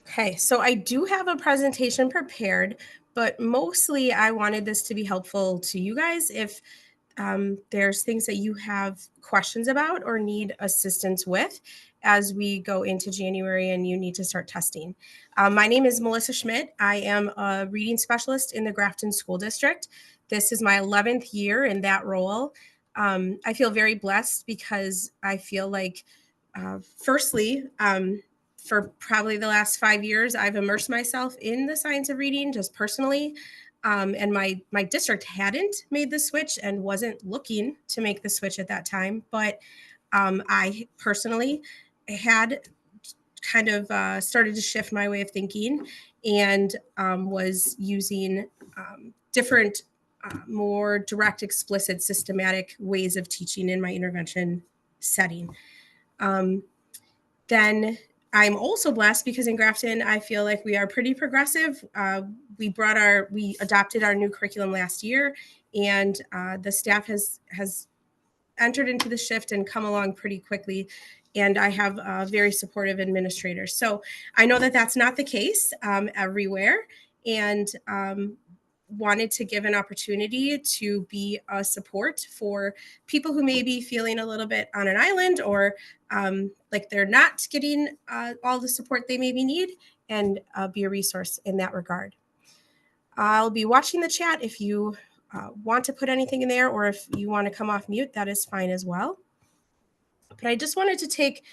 Okay, so I do have a presentation prepared, but mostly I wanted this to be helpful to you guys if there's things that you have questions about or need assistance with as we go into January and you need to start testing. My name is Melissa Schmidt. I am a reading specialist in the Grafton School District. This is my 11th year in that role. I feel very blessed because I feel like, firstly, for probably the last 5 years, I've immersed myself in the science of reading just personally. And my district hadn't made the switch and wasn't looking to make the switch at that time. But I personally had kind of started to shift my way of thinking and was using different, more direct, explicit, systematic ways of teaching in my intervention setting. Then I'm also blessed because in Grafton, I feel like we are pretty progressive. We adopted our new curriculum last year, and the staff has entered into the shift and come along pretty quickly. And I have very supportive administrators. So I know that that's not the case everywhere, and wanted to give an opportunity to be a support for people who may be feeling a little bit on an island or like they're not getting all the support they maybe need, and be a resource in that regard. I'll be watching the chat. If you want to put anything in there or if you want to come off mute, that is fine as well. But I just wanted to take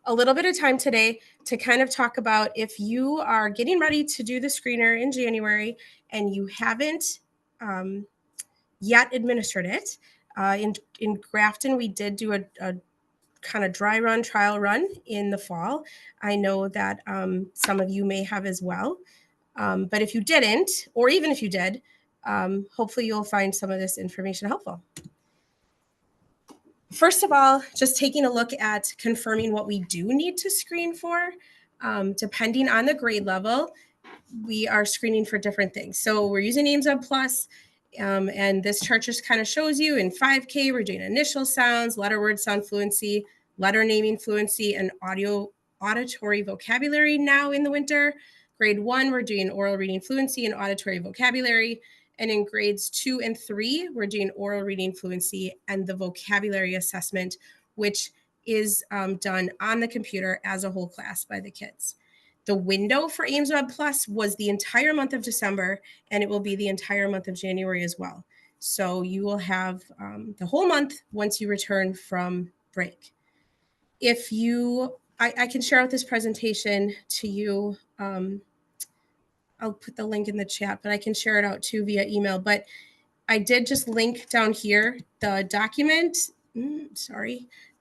a little bit of time today to kind of talk about if you are getting ready to do the screener in January and you haven't yet administered it. In Grafton, we did do a kind of dry run, trial run in the fall. I know that some of you may have as well. But if you didn't, or even if you did, hopefully you'll find some of this information helpful. First of all, just taking a look at confirming what we do need to screen for. Depending on the grade level, we are screening for different things. So we're using AIMSweb Plus, and this chart just kind of shows you in 5K, we're doing initial sounds, letter word sound fluency, letter naming fluency, and auditory vocabulary now in the winter. Grade 1, we're doing oral reading fluency and auditory vocabulary. And in grades 2 and 3, we're doing oral reading fluency and the vocabulary assessment, which is done on the computer as a whole class by the kids. The window for AIMSweb Plus was the entire month of December, and it will be the entire month of January as well. So you will have the whole month once you return from break. If you, I can share out this presentation to you. I'll put the link in the chat, but I can share it out too via email. But I did just link down here the document,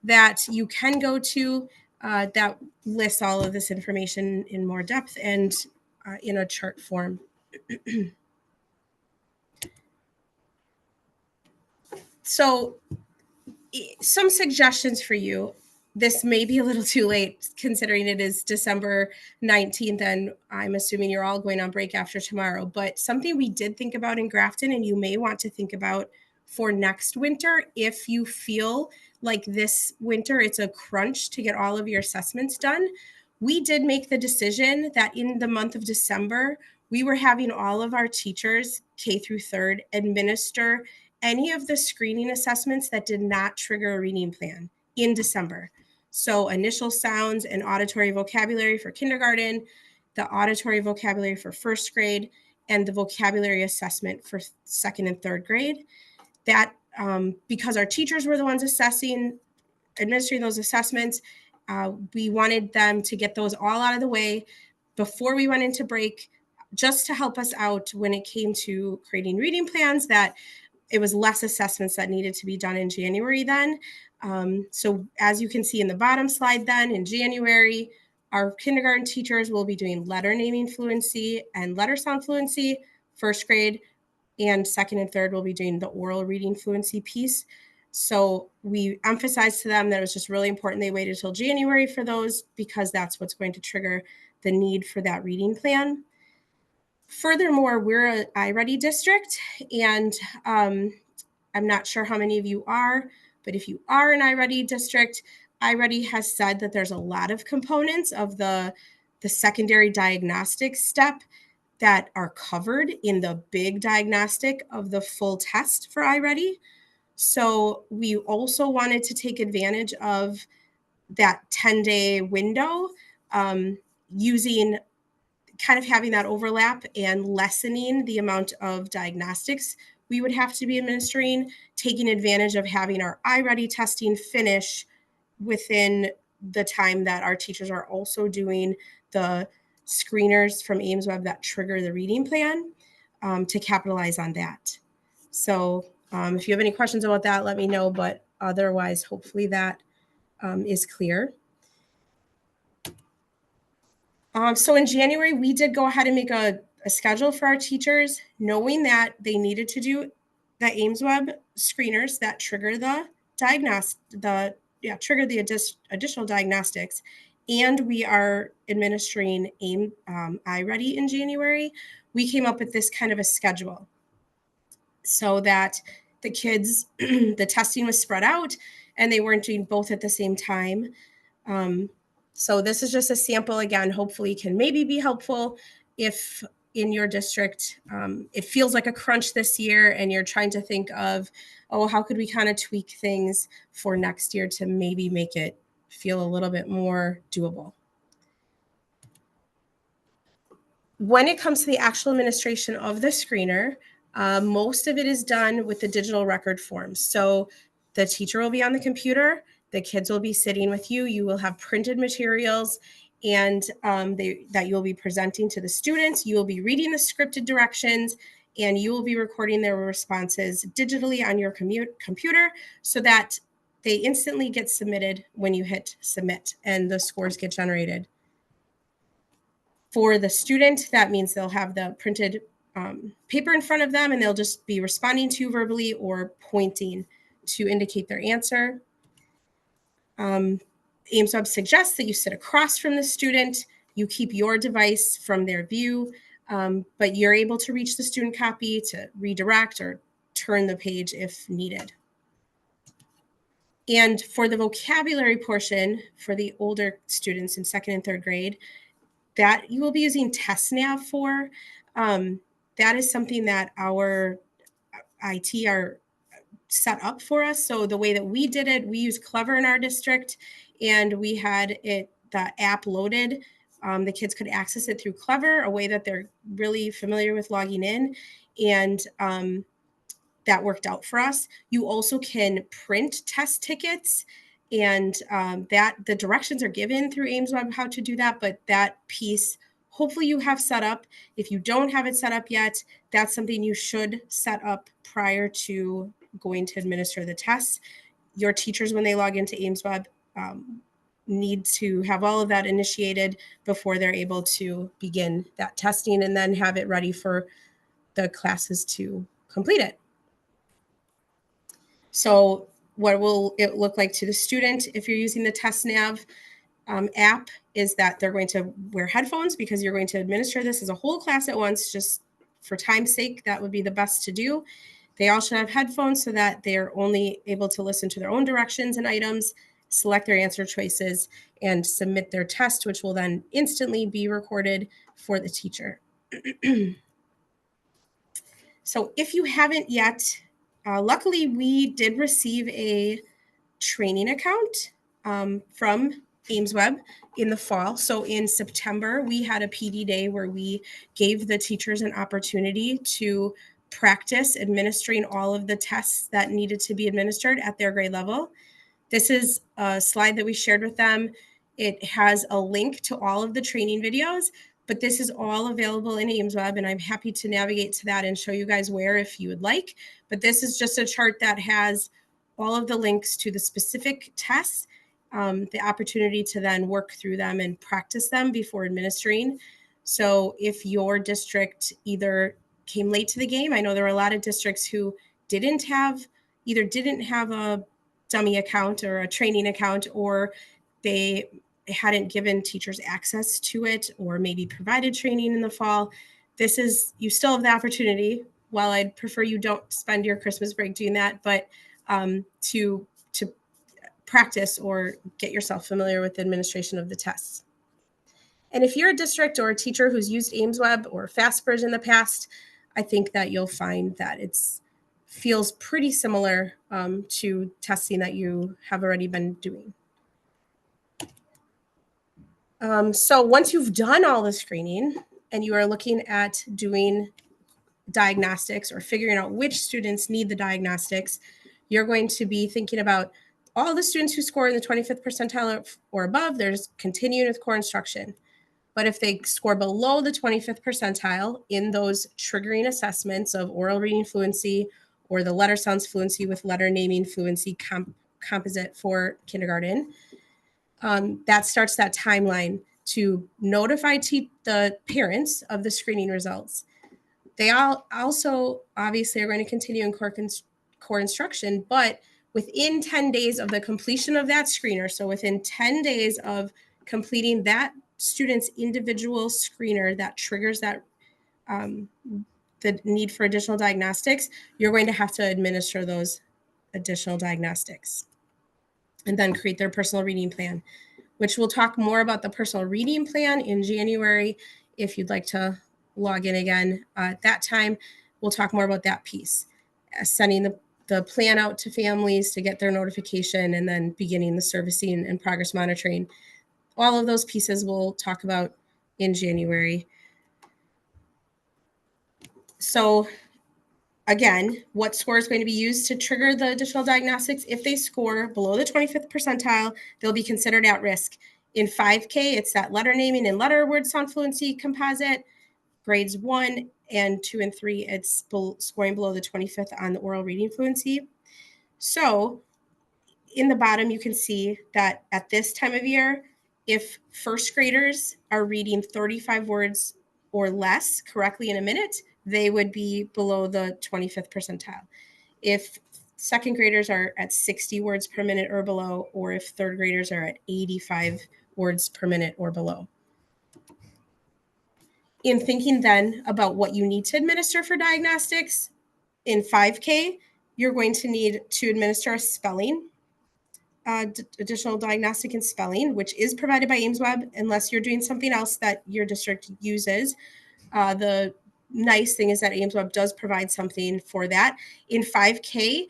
that you can go to that lists all of this information in more depth and in a chart form. So some suggestions for you. This may be a little too late considering it is December 19th and I'm assuming you're all going on break after tomorrow, but something we did think about in Grafton and you may want to think about for next winter if you feel like this winter it's a crunch to get all of your assessments done. We did make the decision that in the month of December, we were having all of our teachers, K through 3rd, administer any of the screening assessments that did not trigger a reading plan in December. So initial sounds and auditory vocabulary for kindergarten, the auditory vocabulary for 1st grade, and the vocabulary assessment for 2nd and 3rd grade. That because our teachers were the ones administering those assessments, we wanted them to get those all out of the way before we went into break, just to help us out when it came to creating reading plans, that it was less assessments that needed to be done in January then. So as you can see in the bottom slide then, in January, our kindergarten teachers will be doing letter naming fluency and letter sound fluency. 1st grade and 2nd and 3rd will be doing the oral reading fluency piece. So we emphasized to them that it was just really important they waited till January for those because that's what's going to trigger the need for that reading plan. Furthermore, we're an iReady district, and I'm not sure how many of you are, but if you are an iReady district, iReady has said that there's a lot of components of the secondary diagnostic step that are covered in the big diagnostic of the full test for iReady. So we also wanted to take advantage of that 10-day window, using kind of having that overlap and lessening the amount of diagnostics we would have to be administering, taking advantage of having our iReady testing finish within the time that our teachers are also doing the screeners from AIMSweb that trigger the reading plan, to capitalize on that. So if you have any questions about that, let me know, but otherwise, hopefully that is clear. So in January, we did go ahead and make a schedule for our teachers, knowing that they needed to do the AIMSweb screeners that trigger the additional diagnostics, and we are administering iReady in January. We came up with this kind of a schedule so that the kids, the testing was spread out and they weren't doing both at the same time. So this is just a sample. Again, hopefully can maybe be helpful if in your district it feels like a crunch this year and you're trying to think of, oh, how could we kind of tweak things for next year to maybe make it feel a little bit more doable. When it comes to the actual administration of the screener, most of it is done with the digital record forms. So the teacher will be on the computer, the kids will be sitting with you, you will have printed materials, and that you'll be presenting to the students. You will be reading the scripted directions, and you will be recording their responses digitally on your computer so that they instantly get submitted when you hit submit and the scores get generated. For the student, that means they'll have the printed paper in front of them and they'll just be responding to you verbally or pointing to indicate their answer. AIMSweb suggests that you sit across from the student, you keep your device from their view, but you're able to reach the student copy to redirect or turn the page if needed. And for the vocabulary portion for the older students in 2nd and 3rd grade, that you will be using TestNav for. That is something that our IT are set up for us. So the way that we did it, we use Clever in our district, and we had the app loaded. The kids could access it through Clever, a way that they're really familiar with logging in, and that worked out for us. You also can print test tickets, and that the directions are given through AIMSweb how to do that, but that piece hopefully you have set up. If you don't have it set up yet, that's something you should set up prior to going to administer the tests. Your teachers, when they log into AIMSweb, need to have all of that initiated before they're able to begin that testing and then have it ready for the classes to complete it. So what will it look like to the student if you're using the TestNav app is that they're going to wear headphones because you're going to administer this as a whole class at once. Just for time's sake, that would be the best to do. They all should have headphones so that they're only able to listen to their own directions and items, select their answer choices, and submit their test, which will then instantly be recorded for the teacher. So if you haven't yet, luckily we did receive a training account from AIMSweb in the fall. So in September, we had a PD day where we gave the teachers an opportunity to practice administering all of the tests that needed to be administered at their grade level. This is a slide that we shared with them. It has a link to all of the training videos, but this is all available in AIMSweb, and I'm happy to navigate to that and show you guys where if you would like. But this is just a chart that has all of the links to the specific tests, the opportunity to then work through them and practice them before administering. So if your district either came late to the game, I know there were a lot of districts who didn't have a dummy account or a training account, or they hadn't given teachers access to it or maybe provided training in the fall. You still have the opportunity. While I'd prefer you don't spend your Christmas break doing that, but to practice or get yourself familiar with the administration of the tests. And if you're a district or a teacher who's used AimsWeb or FastBridge in the past, I think that you'll find that it's feels pretty similar to testing that you have already been doing. So once you've done all the screening and you are looking at doing diagnostics or figuring out which students need the diagnostics, you're going to be thinking about all the students who score in the 25th percentile or above, there's continuing with core instruction. But if they score below the 25th percentile in those triggering assessments of oral reading fluency or the letter sounds fluency with letter naming fluency composite for kindergarten, that starts that timeline to notify the parents of the screening results. They all also obviously are going to continue in core instruction, but within 10 days of the completion of that screener, so within 10 days of completing that student's individual screener that triggers that the need for additional diagnostics, you're going to have to administer those additional diagnostics and then create their personal reading plan, which we'll talk more about the personal reading plan in January. If you'd like to log in again at that time, we'll talk more about that piece, sending the plan out to families to get their notification and then beginning the servicing and progress monitoring. All of those pieces we'll talk about in January. So again, what score is going to be used to trigger the additional diagnostics? If they score below the 25th percentile, they'll be considered at risk. In 5K, it's that letter naming and letter word sound fluency composite. Grades 1 and 2 and 3, it's scoring below the 25th on the oral reading fluency. So in the bottom, you can see that at this time of year, if first graders are reading 35 words or less correctly in a minute, they would be below the 25th percentile. If second graders are at 60 words per minute or below, or if third graders are at 85 words per minute or below. In thinking then about what you need to administer for diagnostics, in 5K, you're going to need to administer a spelling, additional diagnostic in spelling, which is provided by AimsWeb, unless you're doing something else that your district uses. The nice thing is that AimsWeb does provide something for that. In 5K,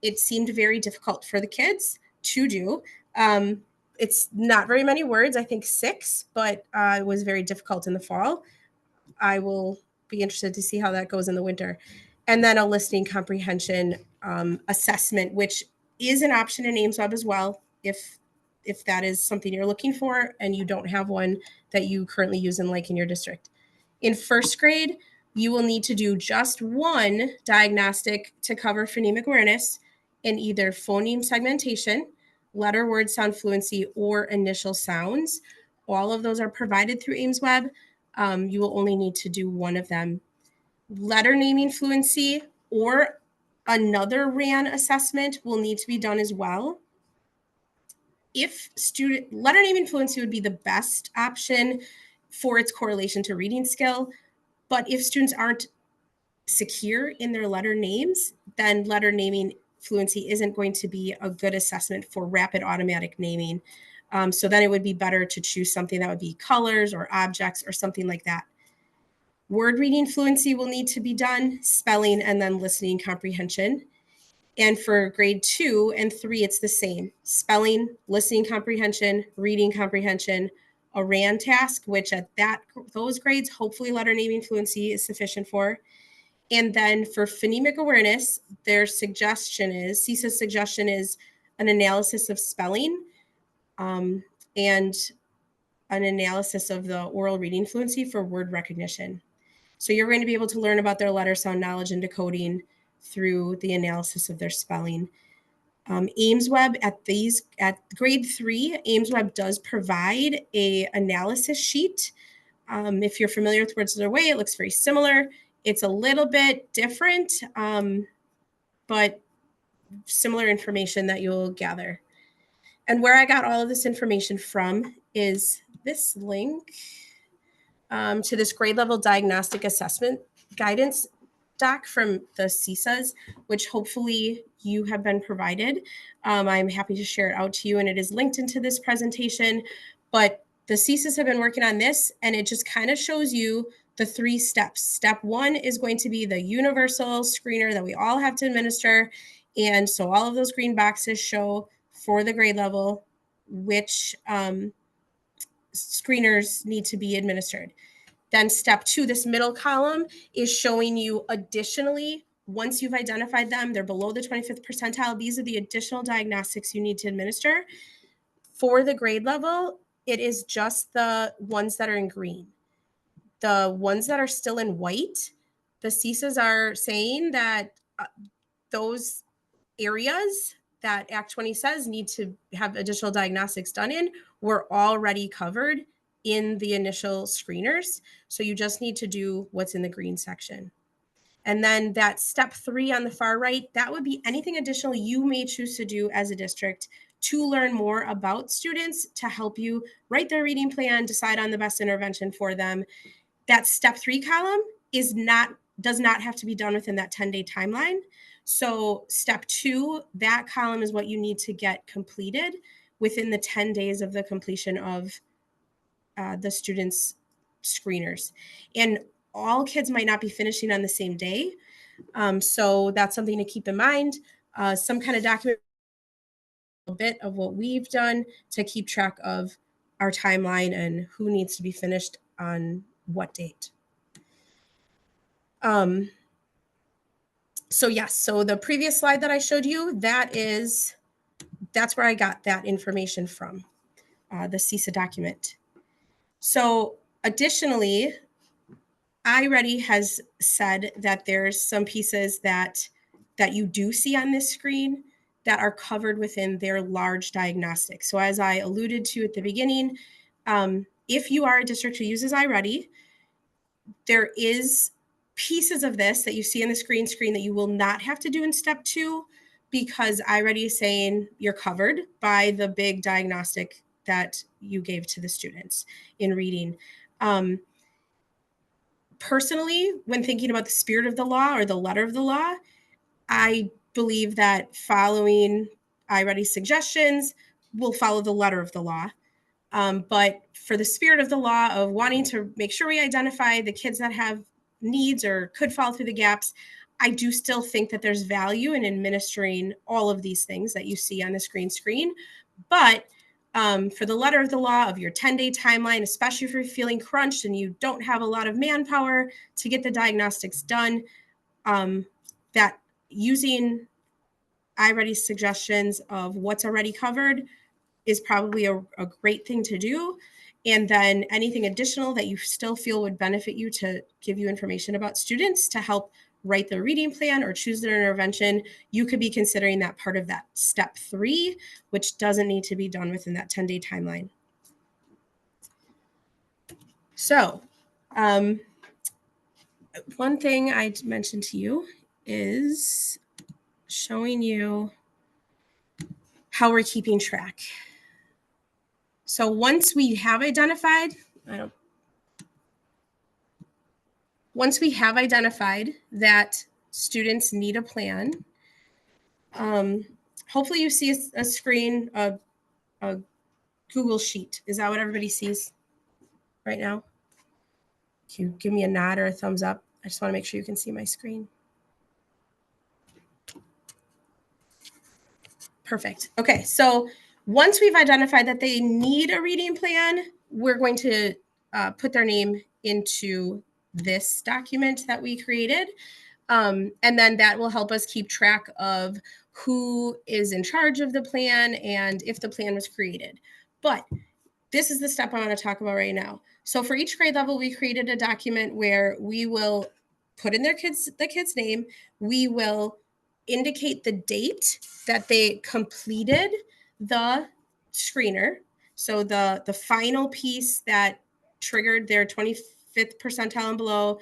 it seemed very difficult for the kids to do. It's not very many words, I think 6, but it was very difficult in the fall. I will be interested to see how that goes in the winter. And then a listening comprehension assessment, which is an option in AimsWeb as well, if that is something you're looking for and you don't have one that you currently use and like in your district. In first grade, you will need to do just one diagnostic to cover phonemic awareness in either phoneme segmentation, letter word sound fluency, or initial sounds. All of those are provided through AimsWeb. You will only need to do one of them. Letter naming fluency or another RAN assessment will need to be done as well. If letter naming fluency would be the best option for its correlation to reading skill, but if students aren't secure in their letter names, then letter naming fluency isn't going to be a good assessment for rapid automatic naming. So then it would be better to choose something that would be colors or objects or something like that. Word reading fluency will need to be done, spelling, and then listening comprehension. And for grade 2 and 3, it's the same. Spelling, listening comprehension, reading comprehension, a RAN task, which at those grades, hopefully letter naming fluency is sufficient for. And then for phonemic awareness, CISA's suggestion is an analysis of spelling and an analysis of the oral reading fluency for word recognition. So you're going to be able to learn about their letter sound knowledge and decoding through the analysis of their spelling. AimsWeb at grade 3, AimsWeb does provide a analysis sheet. If you're familiar with Words Their Way, it looks very similar. It's a little bit different, but similar information that you'll gather. And where I got all of this information from is this link to this grade level diagnostic assessment guidance doc from the CISAs, which hopefully you have been provided. I'm happy to share it out to you, and it is linked into this presentation. But the CSIS have been working on this, and it just kind of shows you the 3 steps. Step 1 is going to be the universal screener that we all have to administer. And so all of those green boxes show for the grade level which screeners need to be administered. Then step 2, this middle column, is showing you additionally, once you've identified them, they're below the 25th percentile. These are the additional diagnostics you need to administer. For the grade level, it is just the ones that are in green. The ones that are still in white, the CSIS are saying that those areas that Act 20 says need to have additional diagnostics done in were already covered in the initial screeners. So you just need to do what's in the green section. And then that step 3 on the far right, that would be anything additional you may choose to do as a district to learn more about students, to help you write their reading plan, decide on the best intervention for them. That step 3 column does not have to be done within that 10-day timeline. So step 2, that column is what you need to get completed within the 10 days of the completion of the students' screeners. And all kids might not be finishing on the same day. So that's something to keep in mind. Some kind of document, a bit of what we've done to keep track of our timeline and who needs to be finished on what date. So yes, so the previous slide that I showed you, that's where I got that information from, the CISA document. So additionally, iReady has said that there's some pieces that you do see on this screen that are covered within their large diagnostics. So as I alluded to at the beginning, if you are a district who uses iReady, there is pieces of this that you see on the screen that you will not have to do in step 2, because iReady is saying you're covered by the big diagnostic that you gave to the students in reading. Personally, when thinking about the spirit of the law or the letter of the law, I believe that following iReady's suggestions will follow the letter of the law. But for the spirit of the law of wanting to make sure we identify the kids that have needs or could fall through the gaps, I do still think that there's value in administering all of these things that you see on the screen. But for the letter of the law of your 10-day timeline, especially if you're feeling crunched and you don't have a lot of manpower to get the diagnostics done, that using iReady's suggestions of what's already covered is probably a great thing to do. And then anything additional that you still feel would benefit you to give you information about students to help write their reading plan or choose their intervention, you could be considering that part of that step 3, which doesn't need to be done within that 10-day timeline. So one thing I mentioned to you is showing you how we're keeping track. So once we have identified, that students need a plan, hopefully you see a screen, a Google Sheet. Is that what everybody sees right now? Can you give me a nod or a thumbs up? I just want to make sure you can see my screen. Perfect. Okay, so once we've identified that they need a reading plan, we're going to put their name into this document that we created. And then that will help us keep track of who is in charge of the plan and if the plan was created. But this is the step I want to talk about right now. So for each grade level, we created a document where we will put in the kid's name. We will indicate the date that they completed the screener. So the final piece that triggered their 25th percentile and below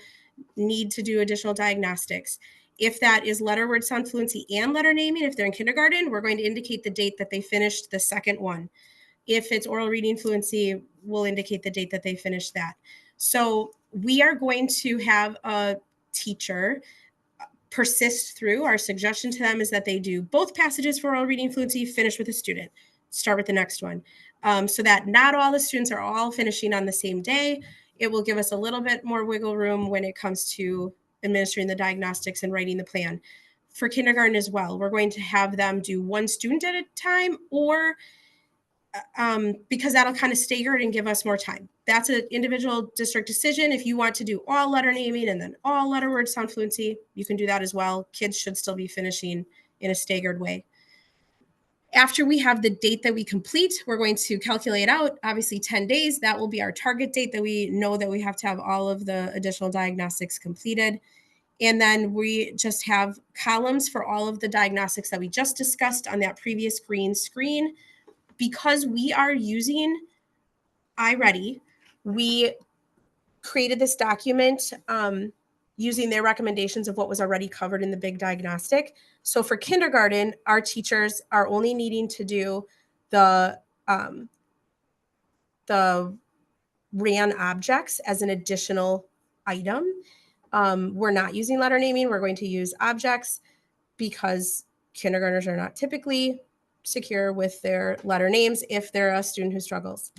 need to do additional diagnostics. If that is letter, word, sound, fluency, and letter naming, if they're in kindergarten, we're going to indicate the date that they finished the second one. If it's oral reading fluency, we'll indicate the date that they finished that. So we are going to have a teacher persist through, our suggestion to them is that they do both passages for oral reading fluency, finish with a student, start with the next one, so that not all the students are all finishing on the same day. It will give us a little bit more wiggle room when it comes to administering the diagnostics and writing the plan. For kindergarten as well, we're going to have them do one student at a time, or because that'll kind of stagger it and give us more time. That's an individual district decision. If you want to do all letter naming and then all letter word sound fluency, you can do that as well. Kids should still be finishing in a staggered way. After we have the date that we complete, we're going to calculate out, obviously 10 days. That will be our target date that we know that we have to have all of the additional diagnostics completed. And then we just have columns for all of the diagnostics that we just discussed on that previous green screen. Because we are using iReady, we created this document using their recommendations of what was already covered in the big diagnostic. So for kindergarten, our teachers are only needing to do the RAN objects as an additional item. We're not using letter naming. We're going to use objects because kindergartners are not typically secure with their letter names if they're a student who struggles.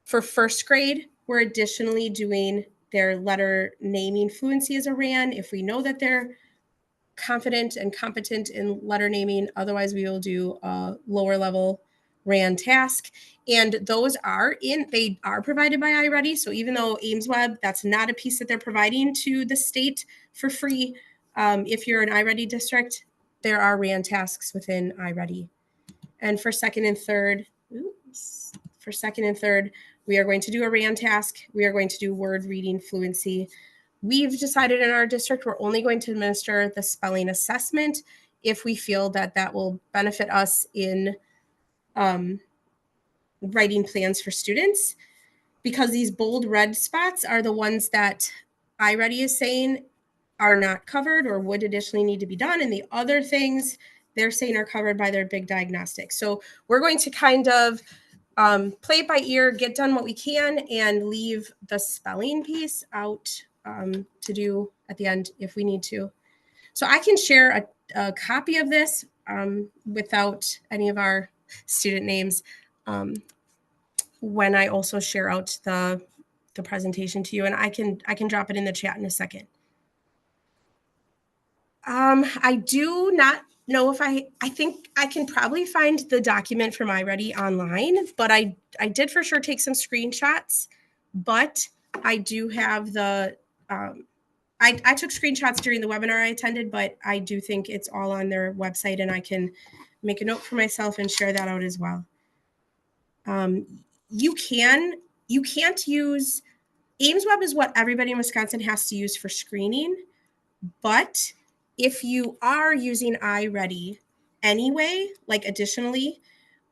For first grade, we're additionally doing their letter naming fluency as a RAN if we know that they're confident and competent in letter naming. Otherwise, we will do a lower level RAN task. And those they are provided by iReady. So even though AimsWeb, that's not a piece that they're providing to the state for free, if you're an iReady district, there are RAN tasks within iReady. And for second and third, we are going to do a RAN task. We are going to do word reading fluency. We've decided in our district we're only going to administer the spelling assessment if we feel that that will benefit us in writing plans for students, because these bold red spots are the ones that iReady is saying are not covered or would additionally need to be done. And the other things they're saying are covered by their big diagnostic. So we're going to kind of play it by ear, get done what we can, and leave the spelling piece out to do at the end if we need to. So I can share a copy of this without any of our student names when I also share out the presentation to you, and I can drop it in the chat in a second. I do not know if I think I can probably find the document from iReady online, but I did for sure take some screenshots, but I do have the, I took screenshots during the webinar I attended, but I do think it's all on their website, and I can make a note for myself and share that out as well. You can't use, AimsWeb is what everybody in Wisconsin has to use for screening, but if you are using iReady anyway, like additionally,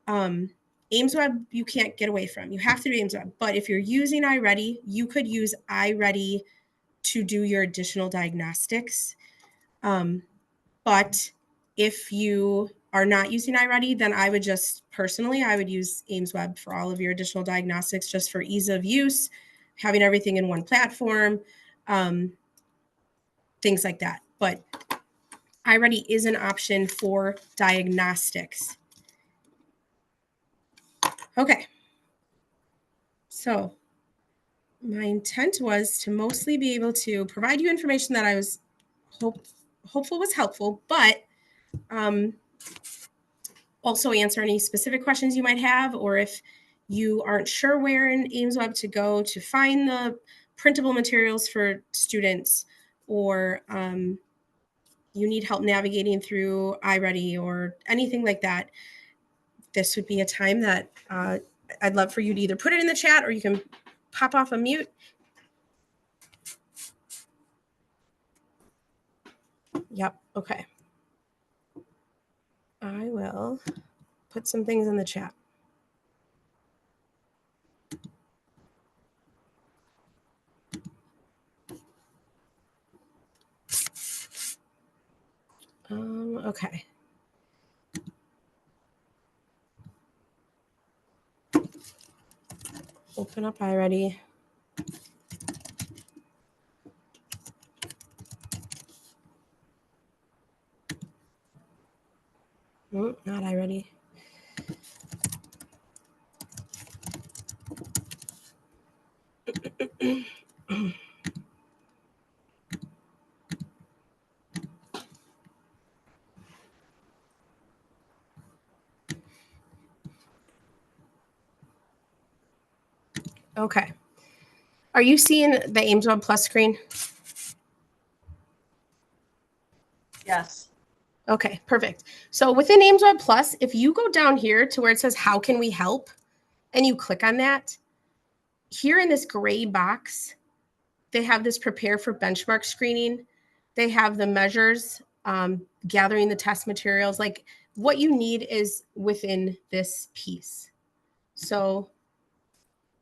AimsWeb you can't get away from. You have to do AimsWeb. But if you're using iReady, you could use iReady to do your additional diagnostics. But if you are not using iReady, then I would just personally, I would use AimsWeb for all of your additional diagnostics just for ease of use, having everything in one platform, things like that. But iReady is an option for diagnostics. Okay. So my intent was to mostly be able to provide you information that I was hopeful was helpful, but also answer any specific questions you might have, or if you aren't sure where in AimsWeb to go to find the printable materials for students, or you need help navigating through iReady or anything like that, this would be a time that I'd love for you to either put it in the chat or you can pop off a mute. Yep, okay. I will put some things in the chat. Okay. Open up iReady. Okay. Are you seeing the AimsWeb Plus screen? Yes. Okay, perfect. So within AimsWeb Plus, if you go down here to where it says, how can we help? And you click on that, here in this gray box, they have this prepare for benchmark screening. They have the measures, gathering the test materials. Like what you need is within this piece. So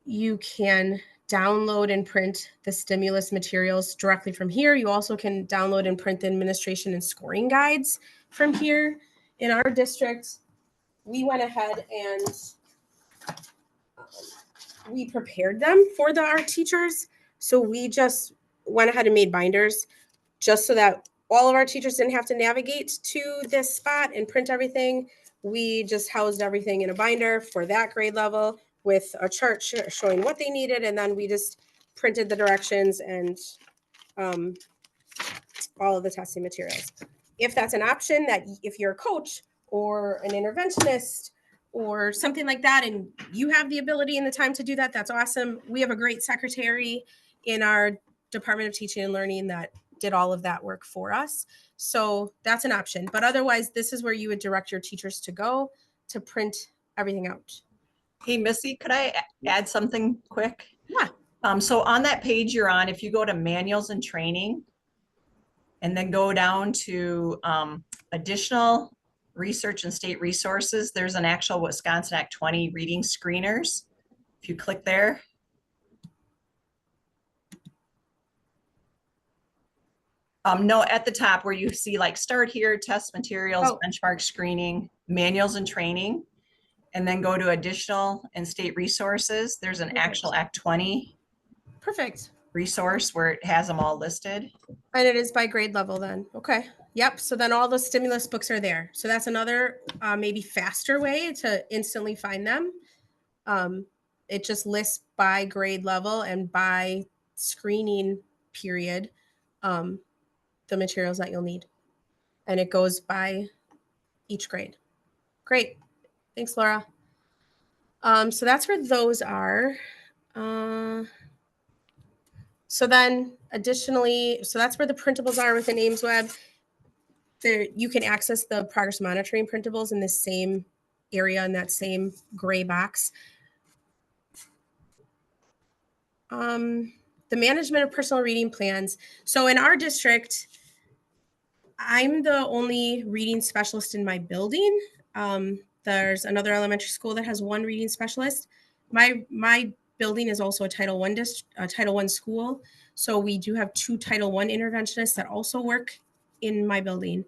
you can download and print the stimulus materials directly from here. You also can download and print the administration and scoring guides from here. In our district, we went ahead and we prepared them for our teachers. So we just went ahead and made binders just so that all of our teachers didn't have to navigate to this spot and print everything. We just housed everything in a binder for that grade level with a chart showing what they needed. And then we just printed the directions and all of the testing materials. If that's an option, that if you're a coach or an interventionist or something like that, and you have the ability and the time to do that, that's awesome. We have a great secretary in our Department of Teaching and Learning that did all of that work for us. So that's an option. But otherwise, this is where you would direct your teachers to go to print everything out. Hey, Missy, could I add something quick? Yeah. So on that page you're on, if you go to manuals and training and then go down to additional research and state resources, there's an actual Wisconsin Act 20 reading screeners. If you click there. No, at the top where you see like start here, test materials, benchmark screening, manuals and training, and then go to additional and state resources. There's an actual Act 20 resource where it has them all listed. And it is by grade level then. Okay. Yep. So then all the stimulus books are there. So that's another maybe faster way to instantly find them. It just lists by grade level and by screening period the materials that you'll need. And it goes by each grade. Great. Thanks, Laura. So that's where those are. So then additionally, so that's where the printables are within AimsWeb. There, you can access the progress monitoring printables in the same area in that same gray box. The management of personal reading plans. So in our district, I'm the only reading specialist in my building. There's another elementary school that has one reading specialist. My building is also a Title I school. So we do have 2 Title I interventionists that also work in my building.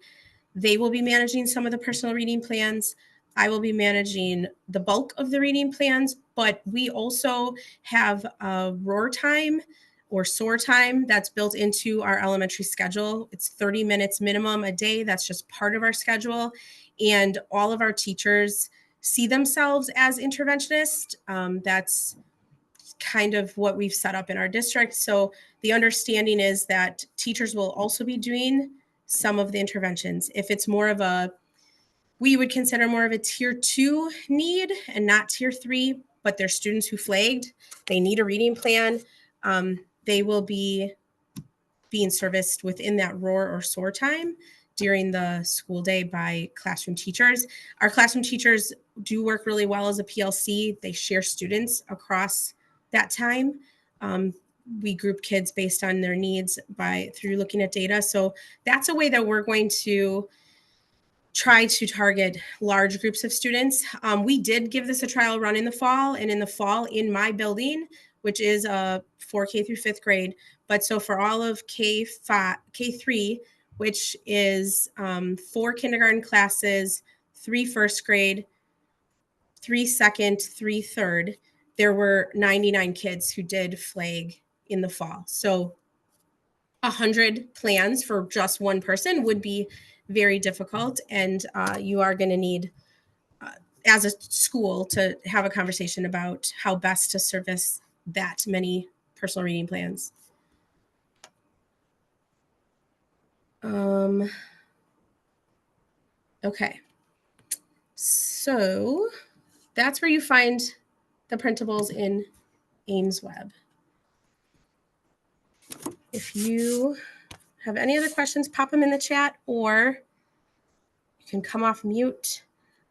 They will be managing some of the personal reading plans. I will be managing the bulk of the reading plans, but we also have a roar time or SOAR time that's built into our elementary schedule. It's 30 minutes minimum a day. That's just part of our schedule. And all of our teachers see themselves as interventionists. That's kind of what we've set up in our district. So the understanding is that teachers will also be doing some of the interventions. If it's more of a, we would consider more of a tier 2 need and not tier 3, but they're students who flagged, they need a reading plan. They will be being serviced within that roar or SOAR time during the school day by classroom teachers. Our classroom teachers do work really well as a PLC. They share students across that time. We group kids based on their needs through looking at data. So that's a way that we're going to try to target large groups of students. We did give this a trial run in the fall, and in the fall in my building, which is for K through 5th grade. But so for all of K3, which is 4 kindergarten classes, 3 first grade, 3 second, 3 third, there were 99 kids who did flag in the fall. So 100 plans for just one person would be very difficult. And you are going to need, as a school, to have a conversation about how best to service that many personal reading plans. Okay. So that's where you find the printables in AimsWeb. If you have any other questions, pop them in the chat, or you can come off mute.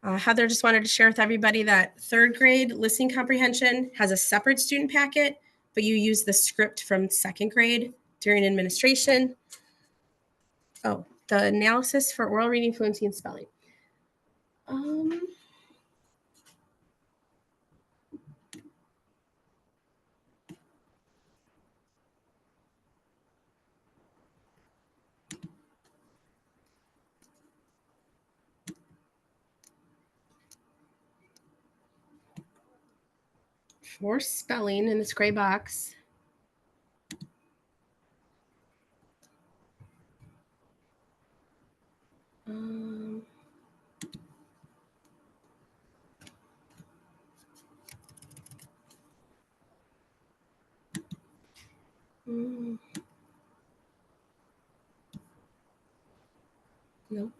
Heather just wanted to share with everybody that 3rd grade listening comprehension has a separate student packet, but you use the script from 2nd grade during administration. Oh, the analysis for oral reading, fluency, and spelling. For spelling in this gray box. Nope.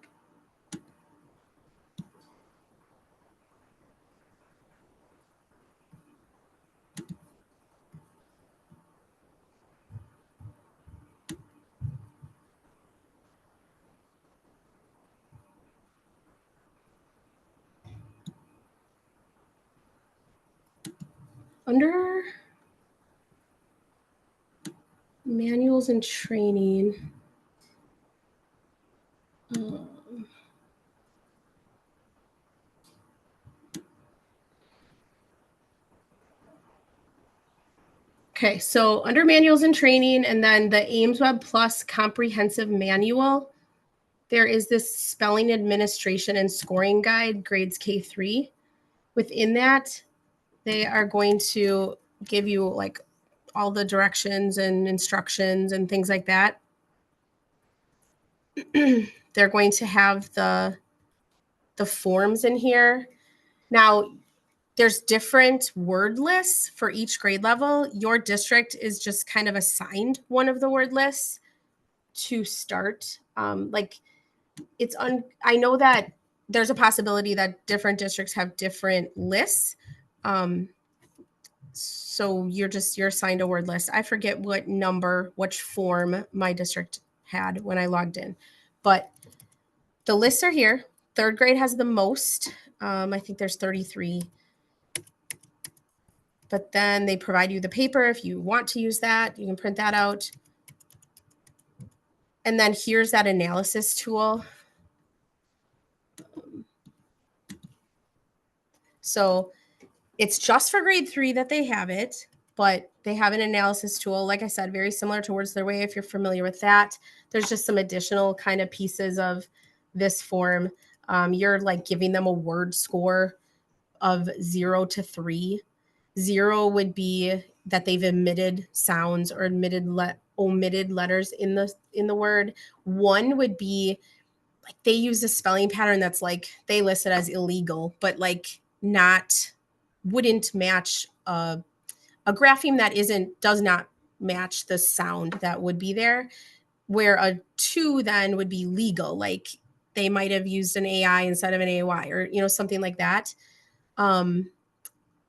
Under manuals and training. Okay, so under manuals and training, and then the AimsWeb Plus comprehensive manual, there is this spelling administration and scoring guide, grades K3. Within that, they are going to give you like all the directions and instructions and things like that. They're going to have the forms in here. Now, there's different word lists for each grade level. Your district is just kind of assigned one of the word lists to start. I know that there's a possibility that different districts have different lists. So you're assigned a word list. I forget which form my district had when I logged in, but the lists are here. 3rd grade has the most. I think there's 33. But then they provide you the paper if you want to use that. You can print that out. And then here's that analysis tool. So it's just for grade 3 that they have it, but they have an analysis tool, like I said, very similar to Words Their Way if you're familiar with that. There's just some additional kind of pieces of this form. You're like giving them a word score of 0 to 3. 0 would be that they've omitted sounds or omitted letters in the word. 1 would be like they use a spelling pattern that's like they list it as illegal, but like wouldn't match a grapheme that does not match the sound that would be there. Where a 2 then would be legal, like they might have used an AI instead of an AY, or something like that.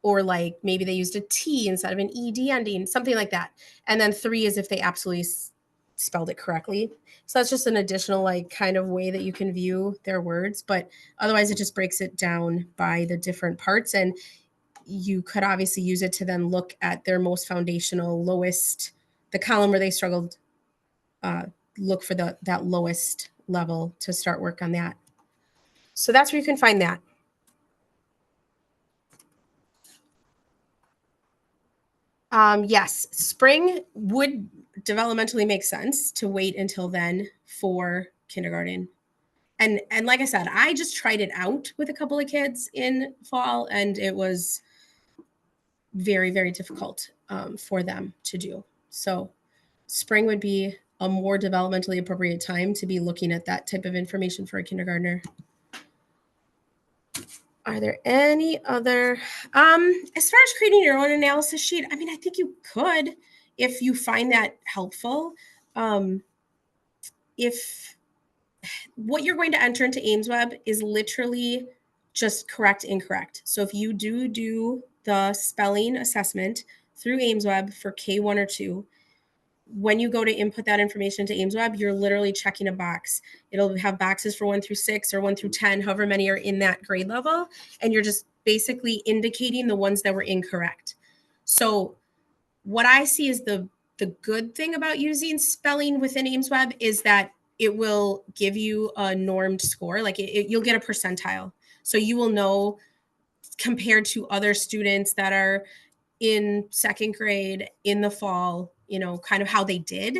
Or like maybe they used a T instead of an ED ending, something like that. And then 3 is if they absolutely spelled it correctly. So that's just an additional like kind of way that you can view their words. But otherwise, it just breaks it down by the different parts. And you could obviously use it to then look at their most foundational, lowest, the column where they struggled, look for that lowest level to start work on that. So that's where you can find that. Yes, spring would developmentally make sense to wait until then for kindergarten. And like I said, I just tried it out with a couple of kids in fall, and it was very, very difficult for them to do. So spring would be a more developmentally appropriate time to be looking at that type of information for a kindergartner. Are there any other, as far as creating your own analysis sheet? I mean, I think you could. if you find that helpful, if what you're going to enter into AimsWeb is literally just correct, incorrect. So if you do the spelling assessment through AimsWeb for K1 or 2, when you go to input that information to AimsWeb, you're literally checking a box. It'll have boxes for 1 through 6 or 1 through 10, however many are in that grade level. And you're just basically indicating the ones that were incorrect. So what I see is the good thing about using spelling within AimsWeb is that it will give you a normed score. Like you'll get a percentile. So you will know compared to other students that are in second grade in the fall, kind of how they did,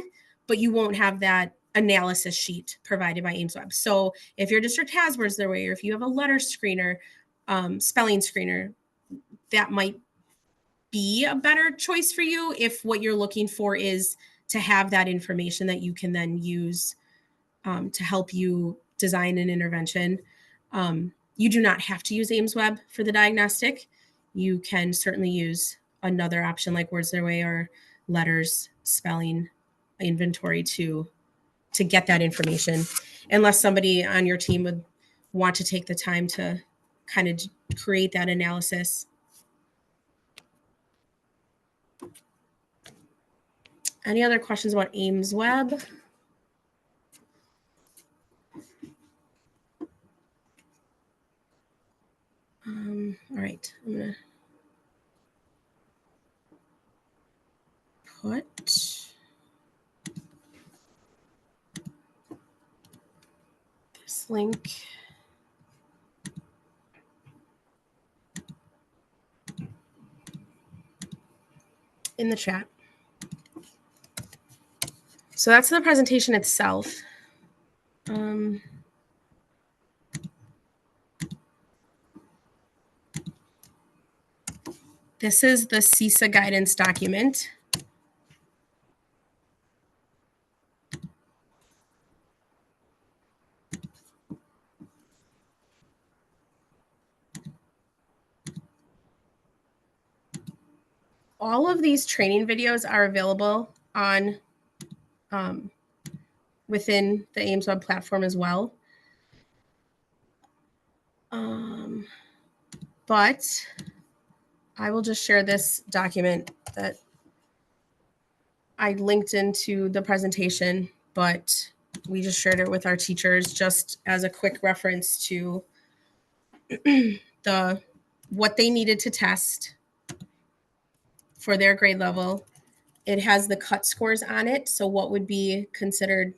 but you won't have that analysis sheet provided by AimsWeb. So if your district has words their way, or if you have a letter screener, spelling screener, that might be a better choice for you if what you're looking for is to have that information that you can then use to help you design an intervention. You do not have to use AimsWeb for the diagnostic. You can certainly use another option like Words Their Way or letters, spelling, inventory to get that information, unless somebody on your team would want to take the time to kind of create that analysis. Any other questions about AimsWeb? All right, I'm gonna put this link in the chat. So that's the presentation itself. This is the CESA guidance document. All of these training videos are available on within the AimsWeb platform as well. But I will just share this document that I linked into the presentation, but we just shared it with our teachers just as a quick reference to what they needed to test for their grade level. It has the cut scores on it, so what would be considered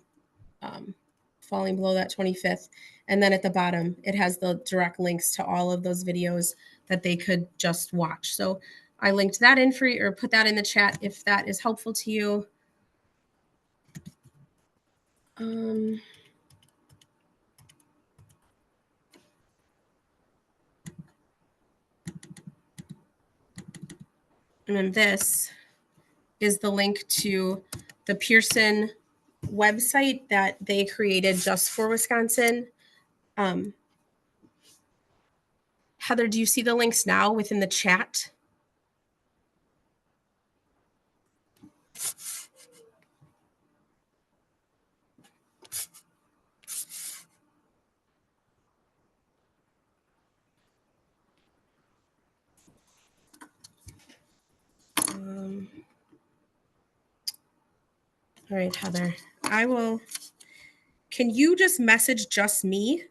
falling below that 25th. And then at the bottom, it has the direct links to all of those videos that they could just watch. So I linked that in for you, or put that in the chat if that is helpful to you. And then this is the link to the Pearson website that they created just for Wisconsin. Heather, do you see the links now within the chat? All right, Heather, can you just message just me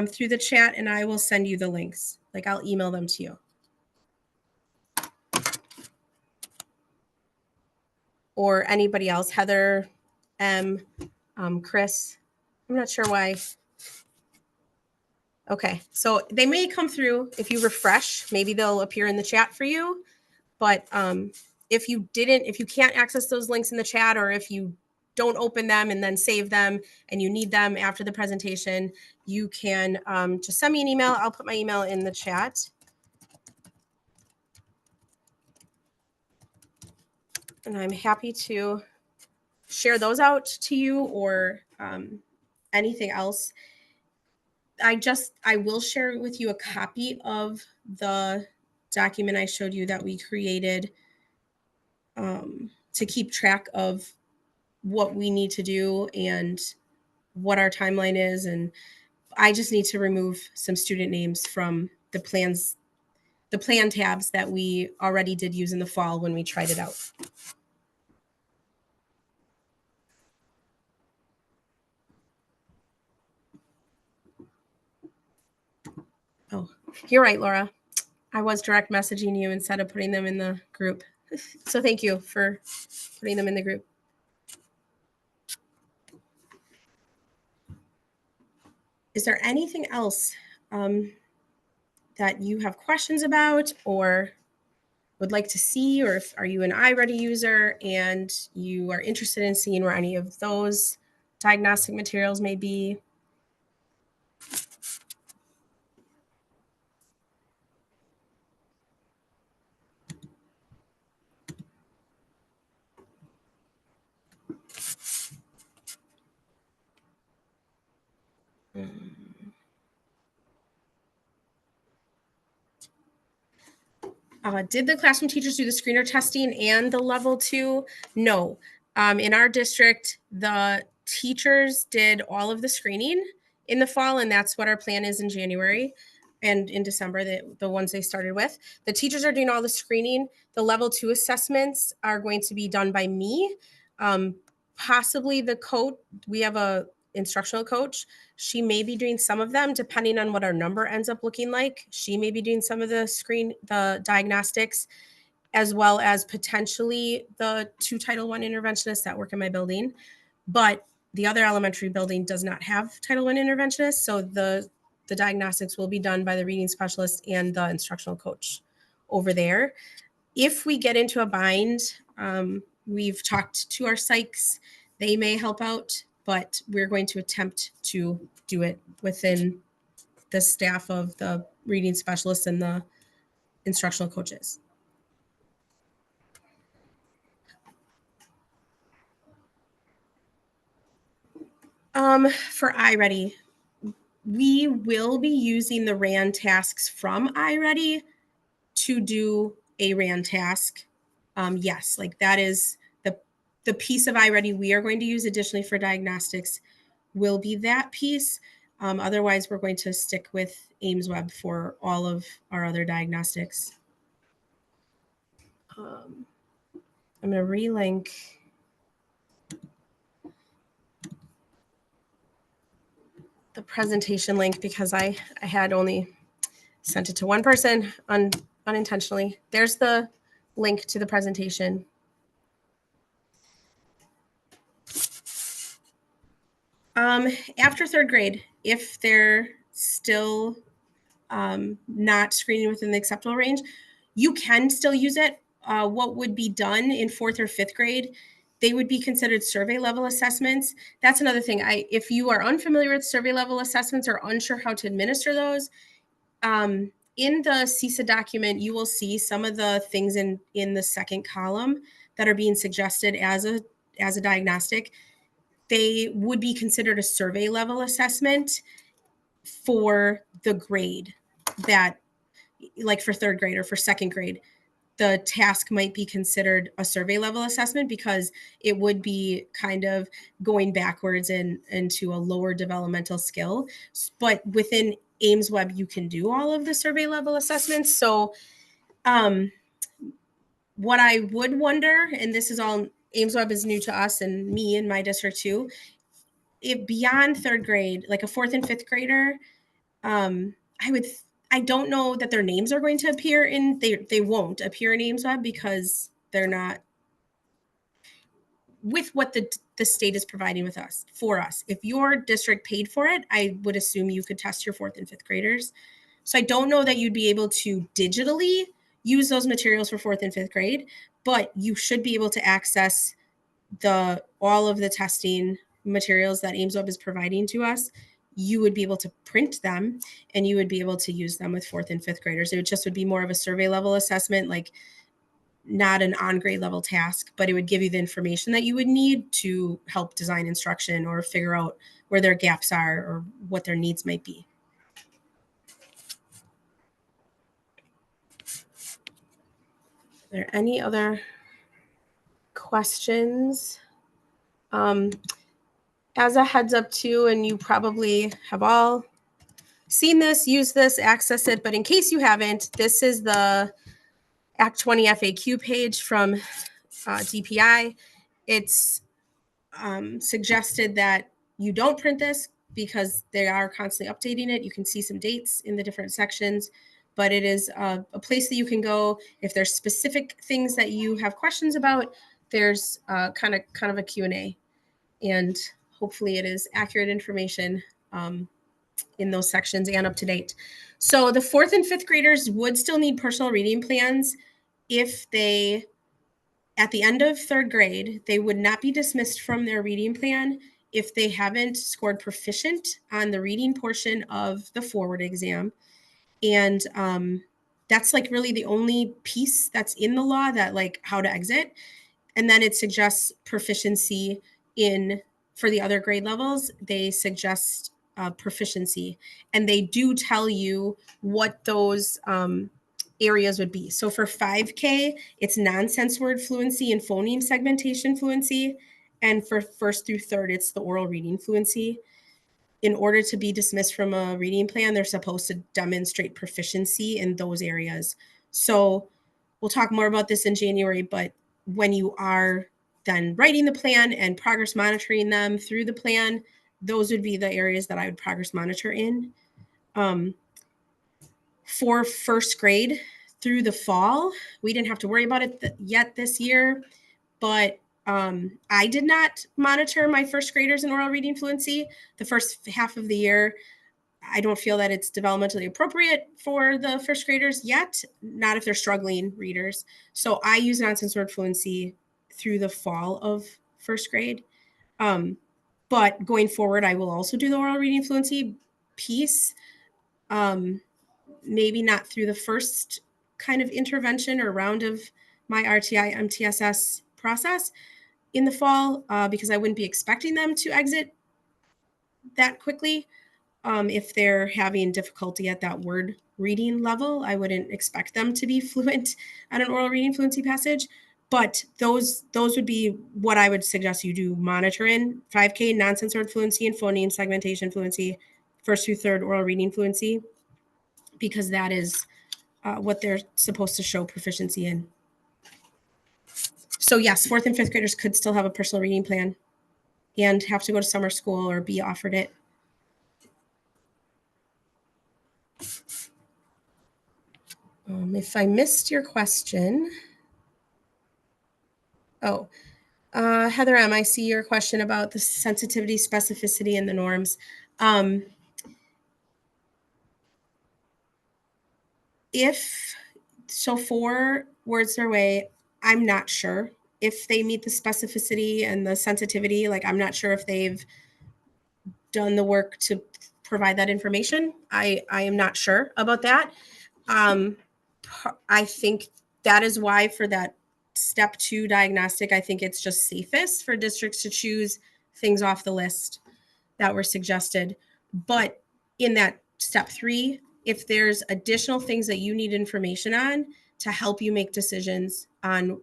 through the chat and I will send you the links. Like I'll email them to you. Or anybody else, Heather, Chris. I'm not sure why. Okay, so they may come through if you refresh. Maybe they'll appear in the chat for you. But if you can't access those links in the chat, or if you don't open them and then save them and you need them after the presentation, you can just send me an email. I'll put my email in the chat. And I'm happy to share those out to you, or anything else. I will share with you a copy of the document I showed you that we created to keep track of what we need to do and what our timeline is. And I just need to remove some student names from the plan tabs that we already did use in the fall when we tried it out. Oh, you're right, Laura. I was direct messaging you instead of putting them in the group. So thank you for putting them in the group. Is there anything else that you have questions about or would like to see, or if are you an iReady user and you are interested in seeing where any of those diagnostic materials may be? Did the classroom teachers do the screener testing and the level 2? No. In our district, the teachers did all of the screening in the fall, and that's what our plan is in January and in December, the ones they started with. The teachers are doing all the screening. The level 2 assessments are going to be done by me. Possibly the coach, we have a instructional coach. She may be doing some of them depending on what our number ends up looking like. She may be doing some of the diagnostics, as well as potentially the 2 Title I interventionists that work in my building. But the other elementary building does not have Title I interventionists. So the diagnostics will be done by the reading specialist and the instructional coach over there. If we get into a bind, we've talked to our psychs. They may help out, but we're going to attempt to do it within the staff of the reading specialists and the instructional coaches. For iReady, we will be using the RAN tasks from iReady to do a RAN task. Yes, like that is the piece of iReady we are going to use additionally for diagnostics will be that piece. Otherwise, we're going to stick with AIMSweb for all of our other diagnostics. I'm going to relink. The presentation link because I had only sent it to one person unintentionally. There's the link to the presentation. After 3rd grade, if they're still not screening within the acceptable range, you can still use it. What would be done in 4th or 5th grade, they would be considered survey level assessments. That's another thing. If you are unfamiliar with survey level assessments or unsure how to administer those, in the CESA document, you will see some of the things in the second column that are being suggested as a diagnostic. They would be considered a survey level assessment for the grade that, like for 3rd grade or for 2nd grade, the task might be considered a survey level assessment because it would be kind of going backwards into a lower developmental skill. But within AIMSweb, you can do all of the survey level assessments. So what I would wonder, and this is all, AIMSweb is new to us and me and my district too, if beyond 3rd grade, like a 4th and 5th grader, I don't know that their names are going to appear they won't appear in AIMSweb because they're not with what the state is providing with us for us. If your district paid for it, I would assume you could test your 4th and 5th graders. So I don't know that you'd be able to digitally use those materials for 4th and 5th grade, but you should be able to access all of the testing materials that AIMSweb is providing to us. You would be able to print them and you would be able to use them with 4th and 5th graders. It would be more of a survey level assessment, like not an on grade level task, but it would give you the information that you would need to help design instruction or figure out where their gaps are or what their needs might be. Are there any other questions. As a heads up too, and you probably have all seen this, used this, access it, but in case you haven't, this is the Act 20 FAQ page from DPI. It's suggested that you don't print this because they are constantly updating it. You can see some dates in the different sections, but it is a place that you can go if there's specific things that you have questions about. There's kind of a Q&A, and hopefully it is accurate information in those sections and up to date. So the 4th and 5th graders would still need personal reading plans if they, at the end of 3rd grade, they would not be dismissed from their reading plan if they haven't scored proficient on the reading portion of the forward exam. And that's like really the only piece that's in the law, that like how to exit. And then it suggests proficiency in, for the other grade levels, they suggest proficiency. And they do tell you what those areas would be. So for 5K, it's nonsense word fluency and phoneme segmentation fluency. And for 1st through 3rd, it's the oral reading fluency. In order to be dismissed from a reading plan, they're supposed to demonstrate proficiency in those areas. So we'll talk more about this in January, but when you are then writing the plan and progress monitoring them through the plan, those would be the areas that I would progress monitor in. For 1st grade through the fall, we didn't have to worry about it yet this year, but I did not monitor my 1st graders in oral reading fluency. The first half of the year, I don't feel that it's developmentally appropriate for the 1st graders yet, not if they're struggling readers. So I use nonsense word fluency through the fall of 1st grade. But going forward, I will also do the oral reading fluency piece. Maybe not through the first kind of intervention or round of my RTI MTSS process in the fall, because I wouldn't be expecting them to exit that quickly. If they're having difficulty at that word reading level, I wouldn't expect them to be fluent at an oral reading fluency passage. But those would be what I would suggest you do monitor in: 5K nonsense word fluency and phoneme segmentation fluency, 1st through 3rd oral reading fluency, because that is what they're supposed to show proficiency in. So yes, 4th and 5th graders could still have a personal reading plan and have to go to summer school or be offered it. If I missed your question. Oh, Heather M., I see your question about the sensitivity, specificity, and the norms. If so, 4 words their way, I'm not sure if they meet the specificity and the sensitivity. Like, I'm not sure if they've done the work to provide that information. I am not sure about that. I think that is why for that step 2 diagnostic, I think it's just safest for districts to choose things off the list that were suggested. But in that step 3, if there's additional things that you need information on to help you make decisions on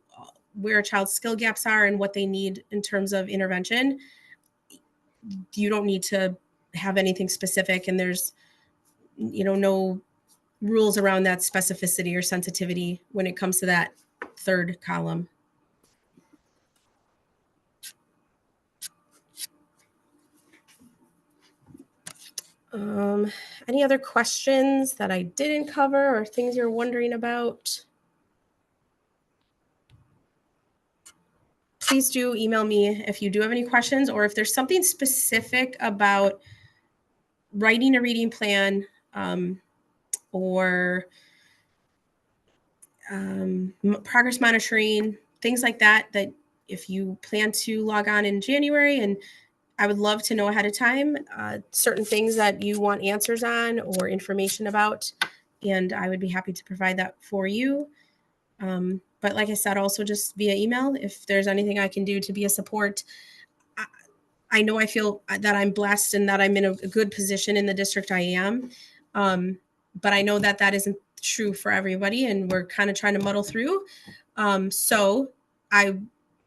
where a child's skill gaps are and what they need in terms of intervention, you don't need to have anything specific, and there's no rules around that specificity or sensitivity when it comes to that 3rd column. Any other questions that I didn't cover or things you're wondering about? Please do email me if you do have any questions, or if there's something specific about writing a reading plan or progress monitoring, things like that, that if you plan to log on in January, and I would love to know ahead of time certain things that you want answers on or information about, and I would be happy to provide that for you. But like I said, also just via email, if there's anything I can do to be a support. I know I feel that I'm blessed and that I'm in a good position in the district I am. But I know that that isn't true for everybody, and we're kind of trying to muddle through. So I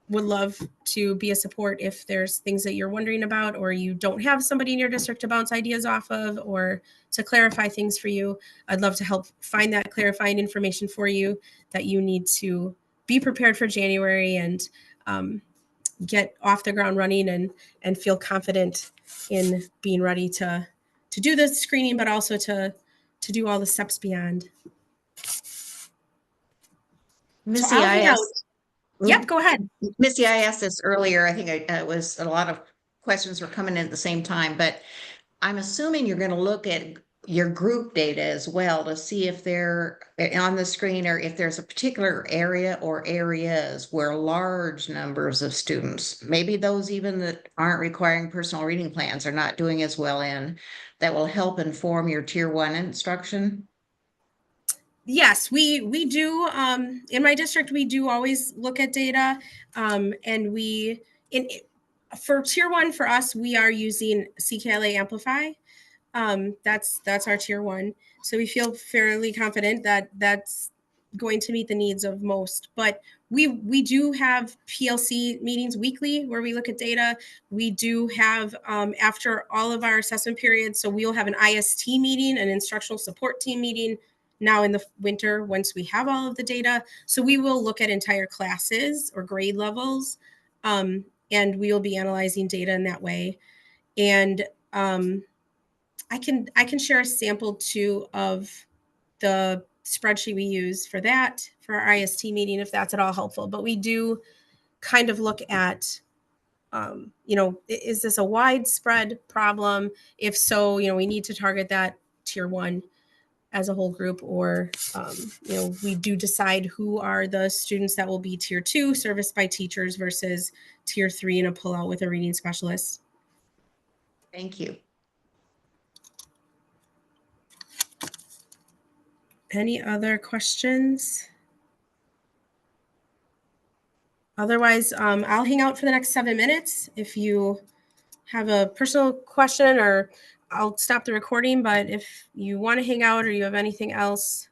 would love to be a support if there's things that you're wondering about, or you don't have somebody in your district to bounce ideas off of, or to clarify things for you. I'd love to help find that clarifying information for you that you need to be prepared for January and get off the ground running and feel confident in being ready to do the screening, but also to do all the steps beyond. Missy, I'll I hang out. asked, Yep, go ahead. Missy, I asked this earlier. I think it was a lot of questions were coming in at the same time, but I'm assuming you're going to look at your group data as well to see if they're on the screen or if there's a particular area or areas where large numbers of students, maybe those even that aren't requiring personal reading plans, are not doing as well in, that will help inform your tier 1 instruction. Yes, we do. In my district, we do always look at data, and for tier 1 for us, we are using CKLA Amplify. That's our tier 1, so we feel fairly confident that that's going to meet the needs of most. But we do have PLC meetings weekly where we look at data. We do have after all of our assessment periods, so we'll have an IST meeting, an instructional support team meeting, now in the winter once we have all of the data. So we will look at entire classes or grade levels, and we will be analyzing data in that way. And I can share a sample too of the spreadsheet we use for that for our IST meeting, if that's at all helpful. But we do kind of look at, is this a widespread problem? If so, we need to target that tier 1 as a whole group, or we do decide who are the students that will be tier 2 serviced by teachers versus tier 3 in a pullout with a reading specialist. Thank you. Any other questions? Otherwise, I'll hang out for the next 7 minutes. If you have a personal question, or I'll stop the recording, but if you want to hang out or you have anything else,